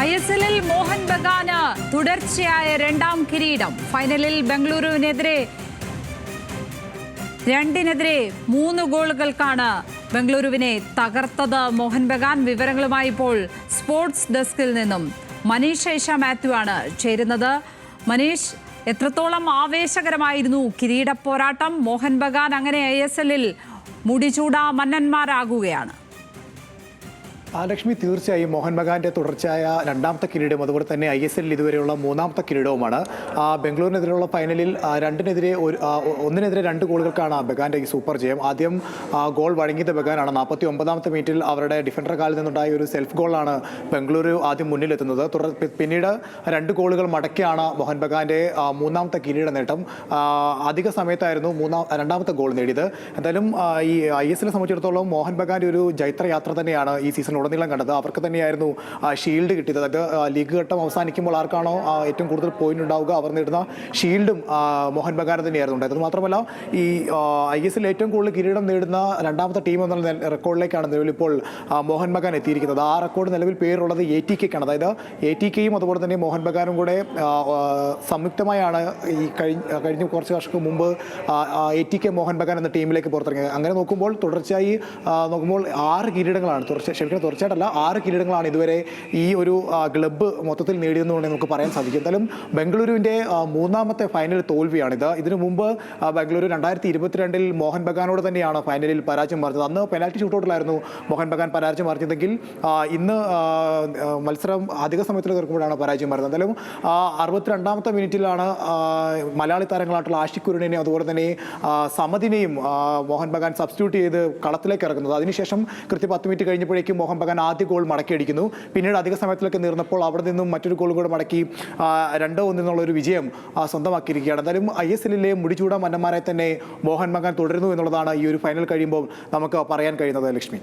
ISLൽ മോഹൻ ബഗാന് തുടർച്ചയായ രണ്ടാം കിരീടം. ഫൈനലിൽ ബംഗളൂരുവിനെതിരെ 2-3 ഗോളുകൾക്കാണ് ബംഗളൂരുവിനെ തകർത്തത് മോഹൻ ബഗാൻ. വിവരങ്ങളുമായി ഇപ്പോൾ സ്പോർട്സ് ഡെസ്കിൽ നിന്നും മനീഷ് ഐഷ മാത്യു ആണ് ചേരുന്നത്. മനീഷ്, എത്രത്തോളം ആവേശകരമായിരുന്നു കിരീട പോരാട്ടം? മോഹൻ ബഗാൻ അങ്ങനെ ISLൽ മുടിചൂടാ മന്നന്മാരാകുകയാണ്. ലക്ഷ്മി, തീർച്ചയായും മോഹൻ ബഗാന്റെ തുടർച്ചയായ രണ്ടാമത്തെ കിരീടം, അതുപോലെ തന്നെ ISLൽ ഇതുവരെയുള്ള മൂന്നാമത്തെ കിരീടവുമാണ്. ബംഗളൂരിനെതിരെയുള്ള ഫൈനലിൽ 1-2 ഗോളുകൾക്കാണ് ബഗാന്റെ ഈ സൂപ്പർ ജയം. ആദ്യം ഗോൾ വഴങ്ങിയത് ബഗാനാണ്. 49ാമത്തെ മിനിറ്റിൽ അവരുടെ ഡിഫൻഡർ കാലിൽ നിന്നുണ്ടായ ഒരു സെൽഫ് ഗോളാണ് ബംഗളൂരു ആദ്യം മുന്നിലെത്തുന്നത്. പിന്നീട് 2 ഗോളുകൾ മടക്കിയാണ് മോഹൻ ബഗാന്റെ മൂന്നാമത്തെ കിരീട നേട്ടം. അധിക സമയത്തായിരുന്നു രണ്ടാമത്തെ ഗോൾ നേടിയത്. എന്തായാലും ഈ ISLനെ സംബന്ധിച്ചിടത്തോളം മോഹൻ ബഗാന്റെ ഒരു ജൈത്രയാത്ര തന്നെയാണ് ഈ സീസൺ ഉടനീളം കണ്ടത്. അവർക്ക് തന്നെയായിരുന്നു ഷീൽഡ് കിട്ടിയത്. അതായത് ലീഗ് ഘട്ടം അവസാനിക്കുമ്പോൾ ആർക്കാണോ ഏറ്റവും കൂടുതൽ പോയിന്റ് ഉണ്ടാവുക അവർ നേടുന്ന ഷീൽഡും മോഹൻ ബഗാൻ തന്നെയായിരുന്നു ഉണ്ടായത്. മാത്രമല്ല ഈ ISL ഏറ്റവും കൂടുതൽ കിരീടം നേടുന്ന രണ്ടാമത്തെ ടീം എന്നുള്ള റെക്കോർഡിലേക്കാണ് നിലവിൽ ഇപ്പോൾ മോഹൻ ബഗാൻ എത്തിയിരിക്കുന്നത്. ആ റെക്കോർഡ് നിലവിൽ പേരുള്ളത് ATKയ്ക്കാണ്. അതായത് ATKയും അതുപോലെ തന്നെ മോഹൻ ബഗാനും കൂടെ സംയുക്തമായാണ് ഈ കഴിഞ്ഞ കുറച്ച് വർഷങ്ങൾക്ക് മുമ്പ് ATK മോഹൻ ബഗാൻ എന്ന ടീമിലേക്ക് പുറത്തിറങ്ങിയത്. അങ്ങനെ നോക്കുമ്പോൾ തുടർച്ചയായി നോക്കുമ്പോൾ 6 കിരീടങ്ങളാണ് തുടർച്ചയായിട്ടല്ല 6 കിരീടങ്ങളാണ് ഇതുവരെ ഈ ഒരു ക്ലബ്ബ് മൊത്തത്തിൽ നേടിയെന്നുകൊണ്ട് നമുക്ക് പറയാൻ സാധിക്കും. എന്തായാലും ബംഗളൂരുവിൻ്റെ മൂന്നാമത്തെ ഫൈനൽ തോൽവിയാണിത്. ഇതിനു മുമ്പ് ബംഗളൂരു 2022 മോഹൻ ബഗാനോട് തന്നെയാണ് ഫൈനലിൽ പരാജയം പറഞ്ഞത്. അന്ന് പെനാൽറ്റി ഷൂട്ടൗട്ടിലായിരുന്നു മോഹൻ ബഗാൻ പരാജയം പറഞ്ഞതെങ്കിൽ ഇന്ന് മത്സരം അധിക സമയത്തിൽ തീർക്കുമ്പോഴാണ് പരാജയം പറഞ്ഞത്. എന്തായാലും 62ാമത്തെ മിനിറ്റിലാണ് മലയാളി താരങ്ങളായിട്ടുള്ള ആഷിഖ് കുരുണിനെയും അതുപോലെ തന്നെ സമദിനെയും മോഹൻ ബഗാൻ സബ്സ്റ്റിറ്റ്യൂട്ട് ചെയ്ത് കളത്തിലേക്ക് ഇറക്കുന്നത്. അതിനുശേഷം കൃത്യം 10 മിനിറ്റ് കഴിഞ്ഞപ്പോഴേക്കും മോഹൻ ബഗാൻ ആദ്യ ഗോൾ മടക്കിയടിക്കുന്നു. പിന്നീട് അധിക സമയത്തിലേക്ക് നീർന്നപ്പോൾ അവിടെ നിന്നും മറ്റൊരു ഗോൾ കൂടെ മടക്കി 2-1 ഒരു വിജയം സ്വന്തമാക്കിയിരിക്കുകയാണ്. എന്തായാലും ISLലെ മുടിചൂടാ മന്നന്മാരെ തന്നെ മോഹൻ ബഗാൻ തുടരുന്നു എന്നുള്ളതാണ് ഈ ഒരു ഫൈനൽ കഴിയുമ്പോൾ നമുക്ക് പറയാൻ കഴിയുന്നത്. ലക്ഷ്മി.